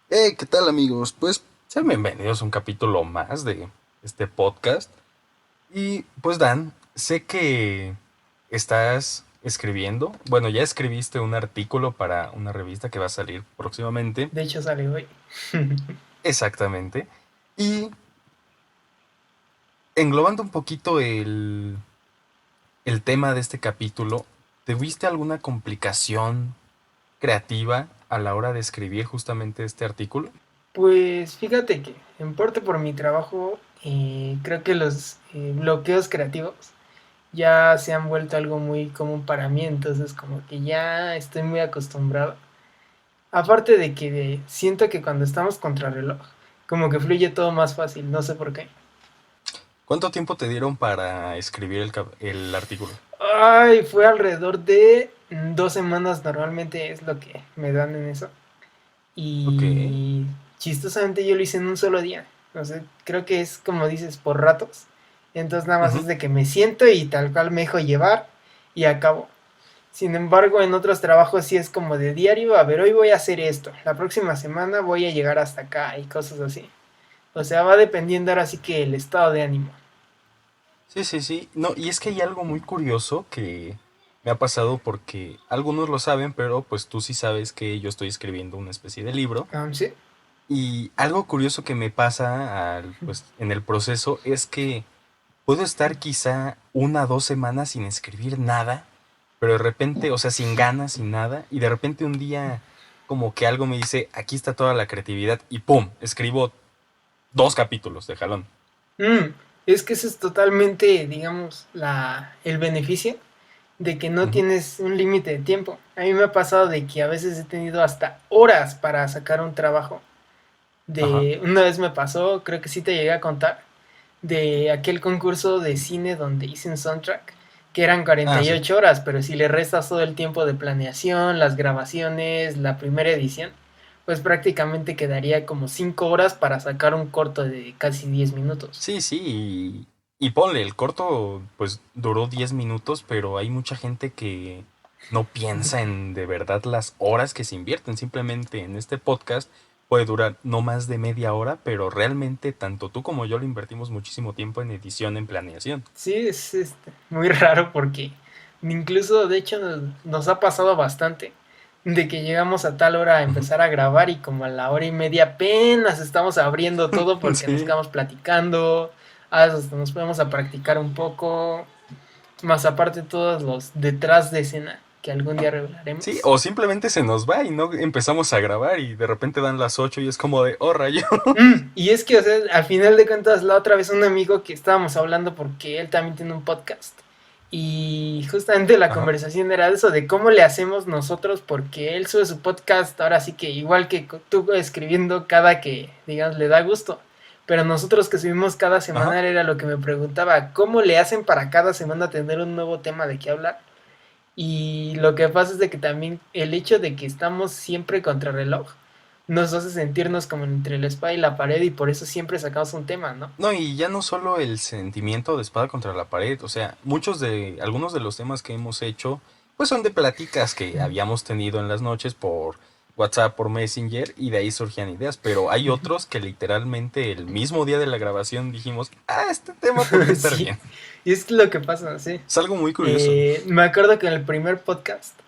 Hey, ¿qué tal amigos? Pues sean bienvenidos a un capítulo más de este podcast. Y pues Dan, sé que estás escribiendo, bueno, ya escribiste un artículo para una revista que va a salir próximamente. De hecho, sale hoy. Exactamente. Y englobando un poquito el tema de este capítulo, ¿tuviste alguna complicación creativa a la hora de escribir justamente este artículo? Pues fíjate que, en parte por mi trabajo, creo que los bloqueos creativos ya se han vuelto algo muy común para mí, entonces como que ya estoy muy acostumbrado. Aparte de que siento que cuando estamos contrarreloj, como que fluye todo más fácil, no sé por qué. ¿Cuánto tiempo te dieron para escribir el artículo? Ay, fue alrededor de 2 semanas normalmente es lo que me dan en eso. Ok. Y chistosamente yo lo hice en un solo día. O sea, creo que es como dices, por ratos. Entonces nada más es Ujú. de que me siento y tal cual me dejo llevar y acabo. Sin embargo, en otros trabajos sí es como de diario, a ver, hoy voy a hacer esto, la próxima semana voy a llegar hasta acá y cosas así. O sea, va dependiendo ahora sí que el estado de ánimo. Sí, sí, sí. No, y es que hay algo muy curioso que me ha pasado porque algunos lo saben, pero pues tú sí sabes que yo estoy escribiendo una especie de libro. Sí. Y algo curioso que me pasa pues, en el proceso es que puedo estar quizá 1 o 2 semanas sin escribir nada, pero de repente, o sea, sin ganas, sin nada, y de repente un día como que algo me dice, aquí está toda la creatividad, y ¡pum! Escribo 2 capítulos de jalón. Mm, es que eso es totalmente, digamos, el beneficio de que no Ujú. tienes un límite de tiempo. A mí me ha pasado de que a veces he tenido hasta horas para sacar un trabajo. Ajá. Una vez me pasó, creo que sí te llegué a contar, de aquel concurso de cine donde hice un soundtrack, que eran cuarenta Ah, y sí. ocho horas, pero si le restas todo el tiempo de planeación, las grabaciones, la primera edición, pues prácticamente quedaría como 5 horas para sacar un corto de casi 10 minutos. Sí, sí, y ponle, el corto pues duró 10 minutos, pero hay mucha gente que no piensa en de verdad las horas que se invierten. Simplemente en este podcast puede durar no más de media hora, pero realmente tanto tú como yo le invertimos muchísimo tiempo en edición, en planeación. Sí, es muy raro porque incluso de hecho nos ha pasado bastante de que llegamos a tal hora a Ujú. empezar a grabar y como a la hora y media apenas estamos abriendo todo porque nos Sí. quedamos platicando, a veces hasta nos podemos a practicar un poco, más aparte todos los detrás de escena que algún día Sí, revelaremos. o simplemente se nos va y no empezamos a grabar y de repente dan las 8 y es como de, oh rayo. Y es que, o sea, al final de cuentas, la otra vez un amigo que estábamos hablando porque él también tiene un podcast. Y justamente la Ajá. conversación era de eso, de cómo le hacemos nosotros, porque él sube su podcast, ahora sí que igual que tú escribiendo cada que, digamos, le da gusto. Pero nosotros que subimos cada Ajá. semana era lo que me preguntaba, ¿cómo le hacen para cada semana tener un nuevo tema de qué hablar? Y lo que pasa es de que también el hecho de que estamos siempre contra reloj nos hace sentirnos como entre la espada y la pared y por eso siempre sacamos un tema, ¿no? No, y ya no solo el sentimiento de espada contra la pared, o sea, algunos de los temas que hemos hecho, pues son de pláticas que habíamos tenido en las noches por WhatsApp, por Messenger, y de ahí surgían ideas, pero hay otros que literalmente el mismo día de la grabación dijimos, este tema podría estar Sí, bien. y es lo que pasa, sí. Es algo muy curioso. Me acuerdo que en el primer podcast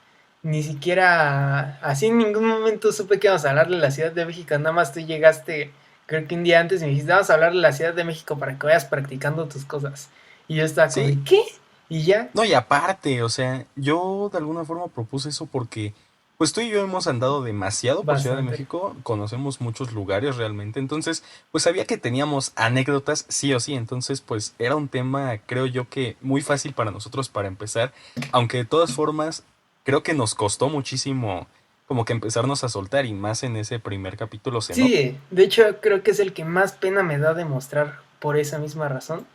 ni siquiera, así en ningún momento supe que íbamos a hablar de la Ciudad de México, nada más tú llegaste, creo que un día antes y me dijiste, vamos a hablar de la Ciudad de México para que vayas practicando tus cosas. Y yo estaba como, Sí, ¿de qué? Y ya. no, y aparte, o sea, yo de alguna forma propuse eso porque, pues tú y yo hemos andado demasiado por Ciudad de Bastante. México, conocemos muchos lugares realmente, entonces, pues sabía que teníamos anécdotas sí o sí, entonces, pues era un tema, creo yo que muy fácil para nosotros para empezar, aunque de todas formas, creo que nos costó muchísimo como que empezarnos a soltar y más en ese primer capítulo se nota. Sí, de hecho creo que es el que más pena me da demostrar por esa misma razón.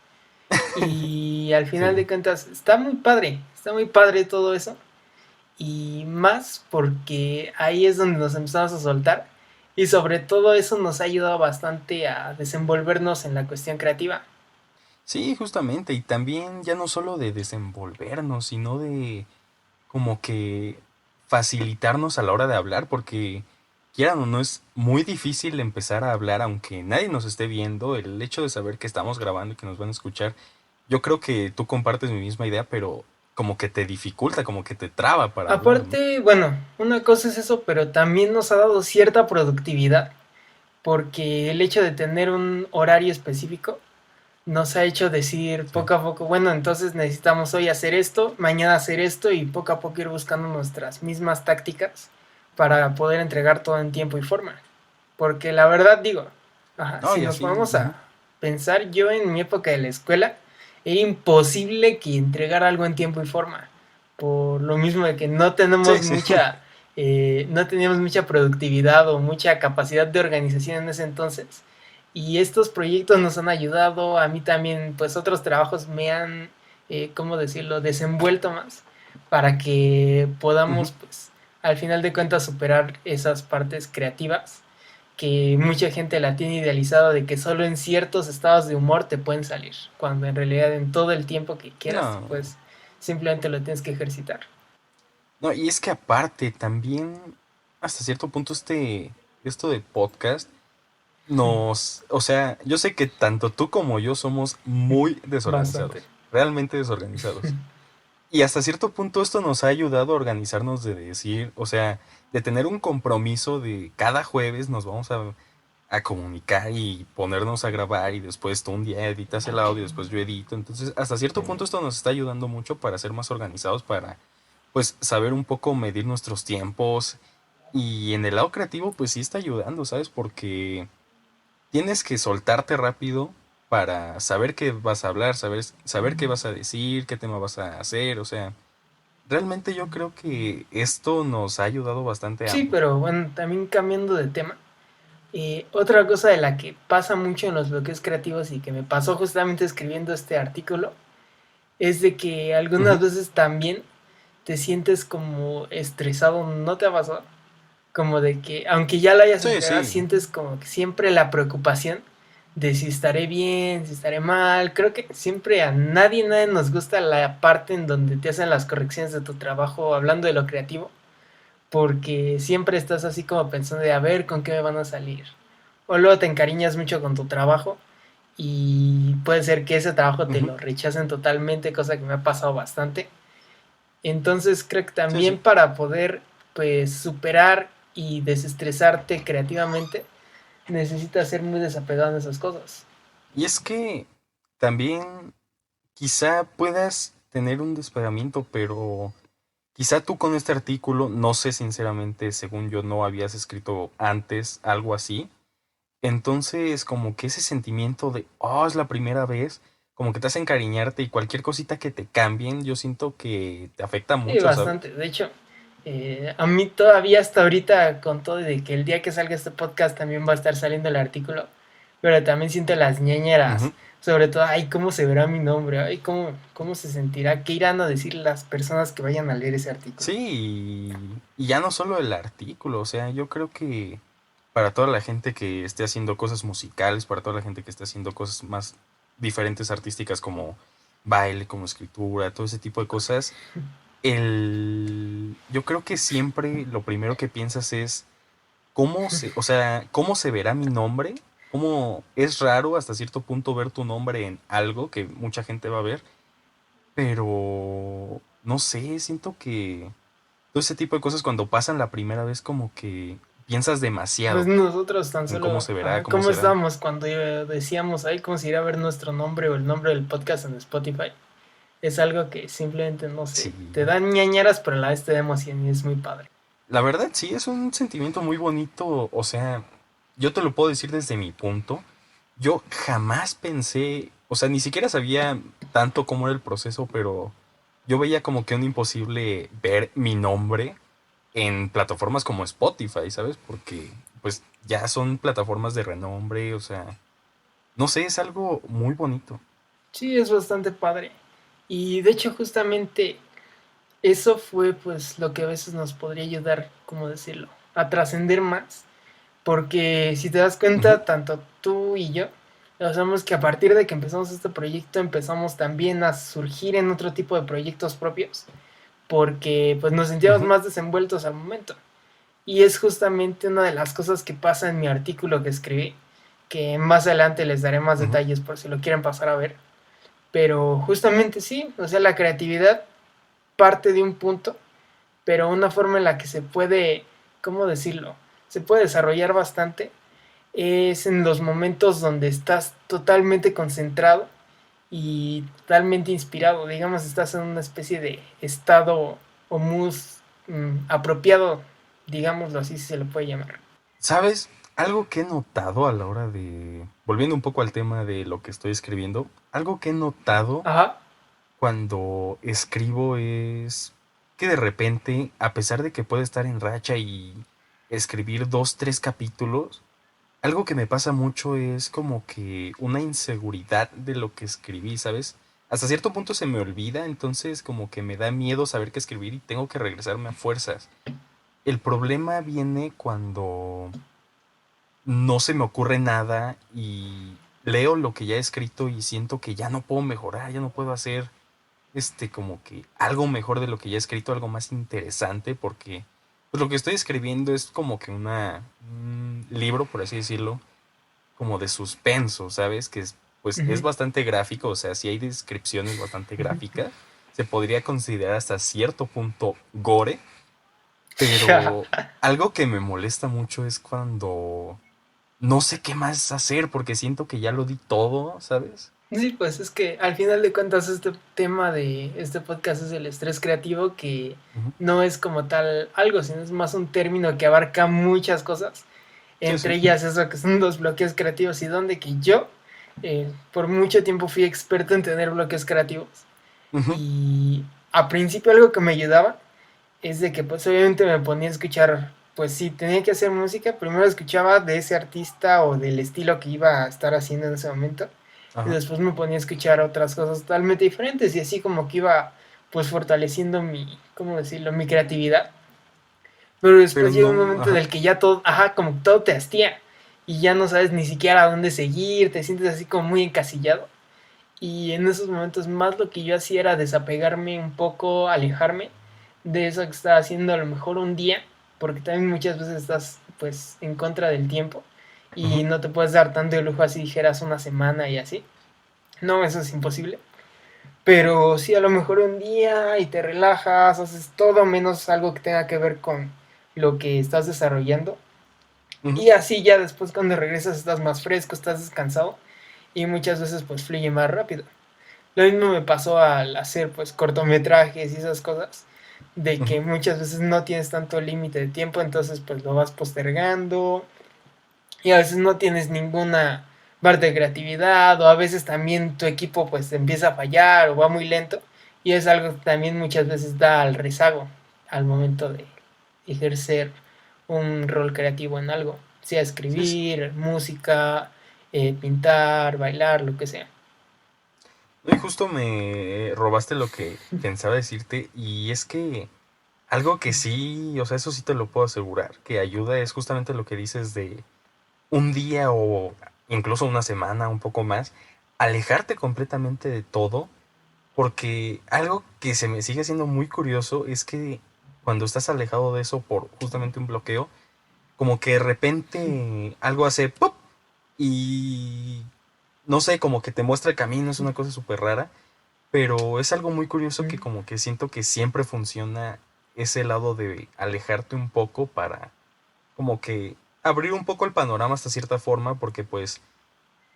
Y al final Sí. de cuentas está muy padre todo eso. Y más porque ahí es donde nos empezamos a soltar. Y sobre todo eso nos ha ayudado bastante a desenvolvernos en la cuestión creativa. Sí, justamente, y también ya no solo de desenvolvernos, sino de como que facilitarnos a la hora de hablar, porque quieran o no, es muy difícil empezar a hablar aunque nadie nos esté viendo. El hecho de saber que estamos grabando y que nos van a escuchar, yo creo que tú compartes mi misma idea, pero como que te dificulta, como que te traba para hablar, ¿no? Aparte, bueno, una cosa es eso, pero también nos ha dado cierta productividad, porque el hecho de tener un horario específico nos ha hecho decir Sí. poco a poco, bueno, entonces necesitamos hoy hacer esto, mañana hacer esto y poco a poco ir buscando nuestras mismas tácticas para poder entregar todo en tiempo y forma. Porque la verdad digo, ajá, No, si y nos así, vamos ujú. a pensar, yo en mi época de la escuela era imposible que entregara algo en tiempo y forma. Por lo mismo de que no tenemos Sí, sí. mucha, no teníamos mucha productividad o mucha capacidad de organización en ese entonces. Y estos proyectos nos han ayudado, a mí también, pues otros trabajos me han, ¿cómo decirlo?, desenvuelto más para que podamos, Ujú. pues, al final de cuentas superar esas partes creativas que mucha gente la tiene idealizado de que solo en ciertos estados de humor te pueden salir, cuando en realidad en todo el tiempo que quieras, No, pues simplemente lo tienes que ejercitar. no, y es que aparte también, hasta cierto punto, esto de podcast o sea, yo sé que tanto tú como yo somos muy Bastante. desorganizados, realmente desorganizados. Y hasta cierto punto esto nos ha ayudado a organizarnos de decir, o sea, de tener un compromiso de cada jueves nos vamos a comunicar y ponernos a grabar y después tú un día editas el audio y después yo edito. Entonces, hasta cierto punto esto nos está ayudando mucho para ser más organizados, para pues saber un poco medir nuestros tiempos. Y en el lado creativo, pues sí está ayudando, ¿sabes? Porque tienes que soltarte rápido para saber qué vas a hablar, saber qué vas a decir, qué tema vas a hacer, o sea, realmente yo creo que esto nos ha ayudado bastante a Sí, ambos. pero bueno, también cambiando de tema, otra cosa de la que pasa mucho en los bloques creativos y que me pasó justamente escribiendo este artículo es de que algunas Ujú. veces también te sientes como estresado, ¿no te ha pasado? Como de que, aunque ya lo hayas Sí, entregado, sí, sientes como que siempre la preocupación de si estaré bien, si estaré mal. Creo que siempre a nadie nos gusta la parte en donde te hacen las correcciones de tu trabajo, hablando de lo creativo, porque siempre estás así como pensando de a ver con qué me van a salir. O luego te encariñas mucho con tu trabajo y puede ser que ese trabajo te ujú, lo rechacen totalmente, cosa que me ha pasado bastante. Entonces creo que sí, también sí. para poder pues superar y desestresarte creativamente necesitas ser muy desapegado en esas cosas. Y es que también quizá puedas tener un despegamiento, pero quizá tú con este artículo, no sé sinceramente, según yo no habías escrito antes algo así. Entonces, como que ese sentimiento de, oh, es la primera vez, como que te hace encariñarte y cualquier cosita que te cambien, yo siento que te afecta Sí, mucho, ¿sabes? bastante. De hecho, a mí todavía hasta ahorita con todo de que el día que salga este podcast también va a estar saliendo el artículo, pero también siento las ñañeras, Ujú. sobre todo, ay, cómo se verá mi nombre, ay, cómo se sentirá, qué irán a decir las personas que vayan a leer ese artículo. Sí, y ya no solo el artículo, o sea, yo creo que para toda la gente que esté haciendo cosas musicales, para toda la gente que esté haciendo cosas más diferentes artísticas como baile, como escritura, todo ese tipo de cosas, yo creo que siempre lo primero que piensas es o sea, cómo se verá mi nombre, cómo es raro hasta cierto punto ver tu nombre en algo que mucha gente va a ver, pero no sé, siento que todo ese tipo de cosas cuando pasan la primera vez como que piensas Pues demasiado nosotros tan en cómo solo, se verá, cómo ¿cómo será. estábamos cuando decíamos, ay, cómo se irá a ver nuestro nombre o el nombre del podcast en Spotify? Es algo que simplemente, no sé, Sí, te dan ñañaras, pero a la vez te da emoción y es muy padre. la verdad sí, es un sentimiento muy bonito, o sea, yo te lo puedo decir desde mi punto. Yo jamás pensé, o sea, ni siquiera sabía tanto cómo era el proceso, pero yo veía como que un imposible ver mi nombre en plataformas como Spotify, ¿sabes? Porque pues ya son plataformas de renombre, o sea, no sé, es algo muy bonito. Sí, es bastante padre. Y de hecho, justamente eso fue pues lo que a veces nos podría ayudar, ¿cómo decirlo? A trascender más. Porque si te das Ujú, cuenta, tanto tú y yo, sabemos que a partir de que empezamos este proyecto empezamos también a surgir en otro tipo de proyectos propios. Porque pues nos sentíamos ujú. más desenvueltos al momento. Y es justamente una de las cosas que pasa en mi artículo que escribí, que más adelante les daré más Ujú. detalles por si lo quieren pasar a ver. Pero justamente sí, o sea, la creatividad parte de un punto, pero una forma en la que se puede, ¿cómo decirlo? Se puede desarrollar bastante es en los momentos donde estás totalmente concentrado y totalmente inspirado. Digamos, estás en una especie de estado o mood apropiado, digámoslo así, si se le puede llamar. ¿Sabes? Algo que he notado a la hora de... Volviendo un poco al tema de lo que estoy escribiendo, algo que he notado Ajá. cuando escribo es que de repente, a pesar de que puedo estar en racha y escribir dos, tres capítulos, algo que me pasa mucho es como que una inseguridad de lo que escribí, ¿sabes? Hasta cierto punto se me olvida, entonces como que me da miedo saber qué escribir y tengo que regresarme a fuerzas. El problema viene cuando no se me ocurre nada y leo lo que ya he escrito y siento que ya no puedo mejorar, ya no puedo hacer como que algo mejor de lo que ya he escrito, algo más interesante, porque pues lo que estoy escribiendo es como que un libro, por así decirlo, como de suspenso, ¿sabes? Pues es Ujú. bastante gráfico, o sea, si hay descripciones bastante gráficas, se podría considerar hasta cierto punto gore, pero algo que me molesta mucho es cuando no sé qué más hacer porque siento que ya lo di todo, ¿sabes? Sí, pues es que al final de cuentas este tema de este podcast es el estrés creativo, que Ujú. no es como tal algo, sino es más un término que abarca muchas cosas, Sí, sí. entre ellas eso que son los bloqueos creativos, y donde que yo por mucho tiempo fui experto en tener bloqueos creativos. Ujú. Y a principio algo que me ayudaba es de que pues obviamente me ponía a escuchar, pues si tenía que hacer música, primero escuchaba de ese artista o del estilo que iba a estar haciendo en ese momento, y Ajá. después me ponía a escuchar otras cosas totalmente diferentes, y así como que iba pues fortaleciendo mi, ¿cómo decirlo?, mi creatividad. Pero Pero después llega un no, momento en ajá. el que ya todo, ajá, como que todo te hastía y ya no sabes ni siquiera a dónde seguir, te sientes así como muy encasillado. Y en esos momentos más lo que yo hacía era desapegarme un poco, alejarme de eso que estaba haciendo a lo mejor un día, porque también muchas veces estás pues en contra del tiempo y Ujú. no te puedes dar tanto de lujo así dijeras una semana y así. No, eso es imposible. Pero sí, a lo mejor un día y te relajas, haces todo menos algo que tenga que ver con lo que estás desarrollando. Ujú. Y así ya después cuando regresas estás más fresco, estás descansado y muchas veces pues fluye más rápido. Lo mismo me pasó al hacer pues cortometrajes y esas cosas, de que Ujú. muchas veces no tienes tanto límite de tiempo, entonces pues lo vas postergando y a veces no tienes ninguna parte de creatividad, o a veces también tu equipo pues empieza a fallar o va muy lento, y es algo que también muchas veces da al rezago al momento de ejercer un rol creativo en algo, sea Sí, sí. escribir, música, pintar, bailar, lo que sea. No, y justo me robaste lo que pensaba decirte, y es que algo que sí, o sea, eso sí te lo puedo asegurar, que ayuda es justamente lo que dices de un día o incluso una semana, un poco más, alejarte completamente de todo, porque algo que se me sigue siendo muy curioso es que cuando estás alejado de eso por justamente un bloqueo, como que de repente algo hace ¡pop! Y no sé, como que te muestra el camino, es una cosa súper rara, pero es algo muy curioso que como que siento que siempre funciona ese lado de alejarte un poco para como que abrir un poco el panorama hasta cierta forma, porque pues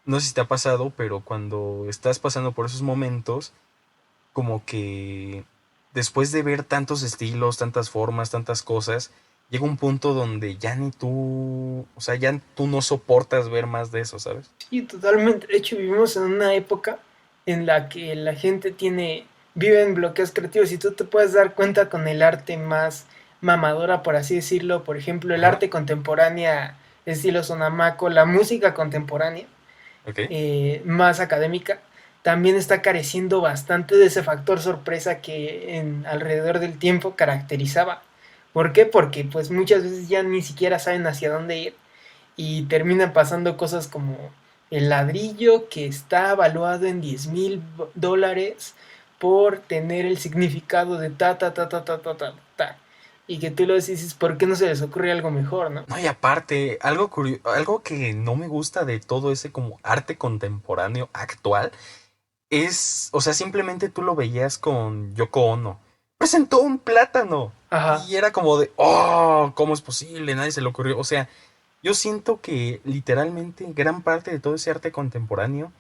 no sé si te ha pasado, pero cuando estás pasando por esos momentos, como que después de ver tantos estilos, tantas formas, tantas cosas, llega un punto donde ya ni tú, o sea, ya tú no soportas ver más de eso, ¿sabes? Sí, totalmente. De hecho, vivimos en una época en la que la gente vive en bloqueos creativos, y tú te puedes dar cuenta con el arte más mamadora, por así decirlo. Por ejemplo, el Ajá, arte contemporánea, estilo Sonamaco, la música contemporánea, ok. más académica, también está careciendo bastante de ese factor sorpresa que alrededor del tiempo caracterizaba. ¿Por qué? Porque pues muchas veces ya ni siquiera saben hacia dónde ir, y terminan pasando cosas como el ladrillo que está evaluado en $10,000 por tener el significado de ta ta ta ta ta ta ta, ta. y que tú lo dices, ¿por qué no se les ocurre algo mejor, no? No, y aparte, algo que no me gusta de todo ese como arte contemporáneo actual es, o sea, simplemente tú lo veías con Yoko Ono. Presentó un plátano. Ajá. Y era como de, oh, ¿cómo es posible? Nadie se le ocurrió. O sea, yo siento que literalmente gran parte de todo ese arte contemporáneo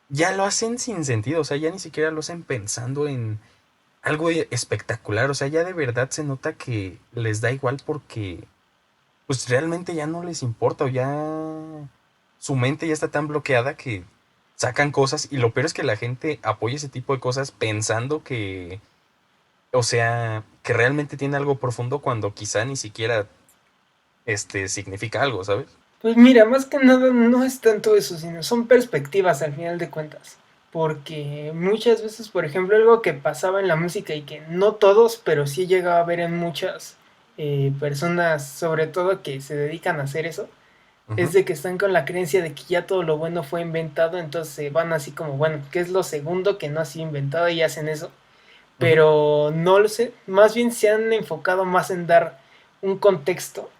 ya lo hacen sin sentido. O sea, ya ni siquiera lo hacen pensando en algo espectacular. O sea, ya de verdad se nota que les da igual porque pues realmente ya no les importa o ya su mente ya está tan bloqueada que sacan cosas y lo peor es que la gente apoya ese tipo de cosas pensando que, o sea, que realmente tiene algo profundo cuando quizá ni siquiera significa algo, ¿sabes? Pues mira, más que nada no es tanto eso, sino son perspectivas al final de cuentas. Porque muchas veces, por ejemplo, algo que pasaba en la música y que no todos, pero sí llegaba a ver en muchas personas, sobre todo que se dedican a hacer eso, es Ujú, de que están con la creencia de que ya todo lo bueno fue inventado, entonces van así como, bueno, ¿qué es lo segundo que no ha sido inventado? Y hacen eso. ujú, Pero no lo sé, más bien se han enfocado más en dar un contexto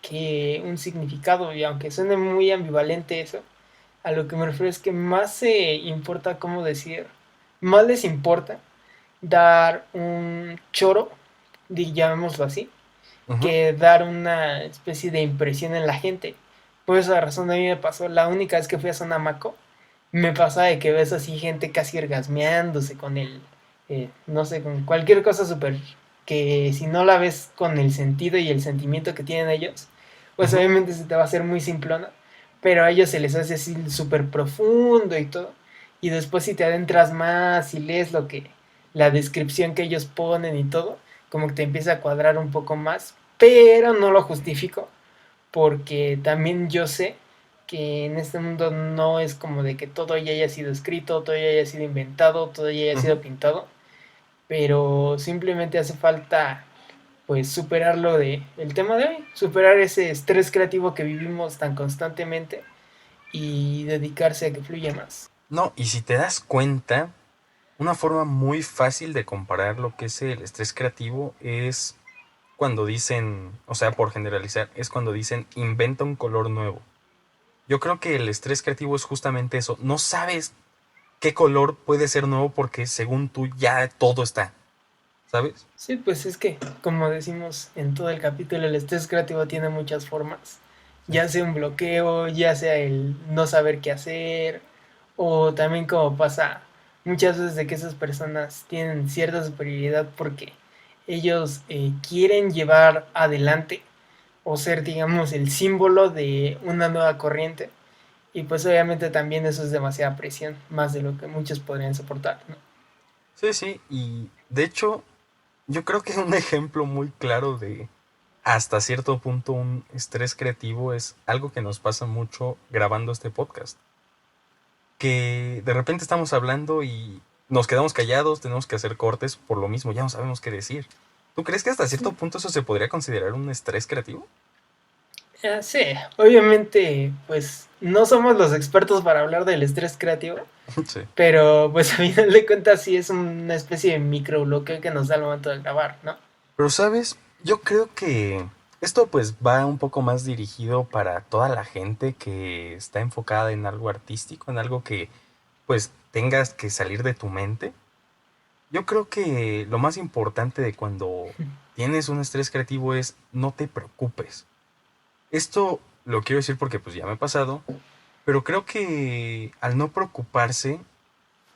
que un significado, y aunque suene muy ambivalente eso, a lo que me refiero es que más se importa, cómo decir, más les importa dar un choro, llamémoslo así, ujú. que dar una especie de impresión en la gente. Por esa razón a mí me pasó, la única vez que fui a Sonamaco, me pasa de que ves así gente casi orgasmeándose con el, no sé, con cualquier cosa súper, que si no la ves con el sentido y el sentimiento que tienen ellos, pues Ujú. obviamente se te va a hacer muy simplona, pero a ellos se les hace así súper profundo y todo. Y después si te adentras más y lees lo que, la descripción que ellos ponen y todo, como que te empieza a cuadrar un poco más, pero no lo justifico, porque también yo sé que en este mundo no es como de que todo ya haya sido escrito, todo ya haya sido inventado, todo ya haya sido Ujú. pintado, pero simplemente hace falta pues superar lo de el tema de hoy, superar ese estrés creativo que vivimos tan constantemente y dedicarse a que fluya más. No, y si te das cuenta, una forma muy fácil de comparar lo que es el estrés creativo es cuando dicen, o sea, por generalizar, es cuando dicen inventa un color nuevo. Yo creo que el estrés creativo es justamente eso. No sabes qué color puede ser nuevo porque según tú ya todo está, ¿sabes? Sí, pues es que, como decimos en todo el capítulo, el estrés creativo tiene muchas formas. Sí. Ya sea un bloqueo, ya sea el no saber qué hacer, o también como pasa muchas veces de que esas personas tienen cierta superioridad porque ellos quieren llevar adelante o ser, digamos, el símbolo de una nueva corriente. Y pues obviamente también eso es demasiada presión, más de lo que muchos podrían soportar, ¿no? Sí, sí, y de hecho, yo creo que un ejemplo muy claro de hasta cierto punto un estrés creativo es algo que nos pasa mucho grabando este podcast. Que de repente estamos hablando y nos quedamos callados, tenemos que hacer cortes por lo mismo, ya no sabemos qué decir. ¿Tú crees que hasta cierto Sí. punto eso se podría considerar un estrés creativo? Sí, obviamente, pues no somos los expertos para hablar del estrés creativo, Sí. pero pues a final de cuentas sí es una especie de microbloqueo que nos da al momento de grabar, ¿no? Pero sabes, yo creo que esto pues va un poco más dirigido para toda la gente que está enfocada en algo artístico, en algo que pues tengas que salir de tu mente. Yo creo que lo más importante de cuando tienes un estrés creativo es no te preocupes. Esto lo quiero decir porque pues ya me ha pasado, pero creo que al no preocuparse,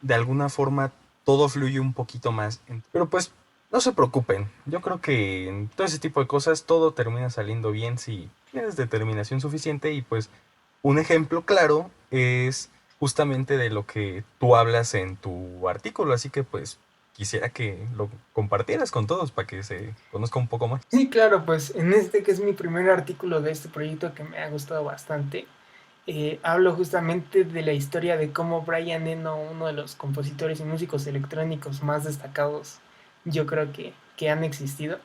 de alguna forma todo fluye un poquito más. Pero pues no se preocupen, yo creo que en todo ese tipo de cosas todo termina saliendo bien si tienes determinación suficiente y pues un ejemplo claro es justamente de lo que tú hablas en tu artículo, así que pues quisiera que lo compartieras con todos para que se conozca un poco más. Sí, claro, pues en este que es mi primer artículo de este proyecto que me ha gustado bastante, hablo justamente de la historia de cómo Brian Eno, uno de los compositores y músicos electrónicos más destacados, yo creo que han existido,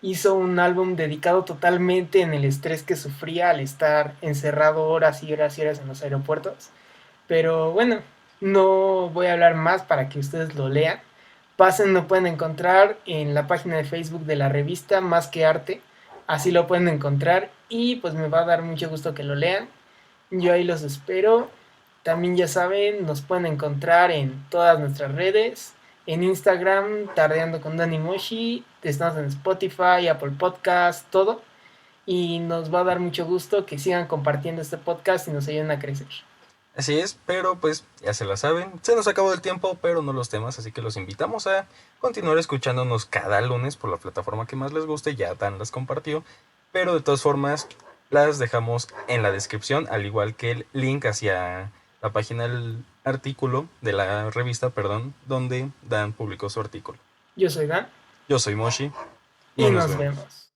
hizo un álbum dedicado totalmente en el estrés que sufría al estar encerrado horas y horas y horas en los aeropuertos. Pero bueno, no voy a hablar más para que ustedes lo lean, pasen, lo pueden encontrar en la página de Facebook de la revista Más que Arte. Así lo pueden encontrar y pues me va a dar mucho gusto que lo lean. Yo ahí los espero. También ya saben, nos pueden encontrar en todas nuestras redes. En Instagram, Tardeando con Dani Moshi. Estamos en Spotify, Apple Podcast, todo. Y nos va a dar mucho gusto que sigan compartiendo este podcast y nos ayuden a crecer. Así es, pero pues ya se la saben, se nos acabó el tiempo, pero no los temas, así que los invitamos a continuar escuchándonos cada lunes por la plataforma que más les guste, ya Dan las compartió, pero de todas formas las dejamos en la descripción, al igual que el link hacia la página del artículo, de la revista, perdón, donde Dan publicó su artículo. Yo soy Dan Yo soy Moshi y y nos nos vemos. vemos.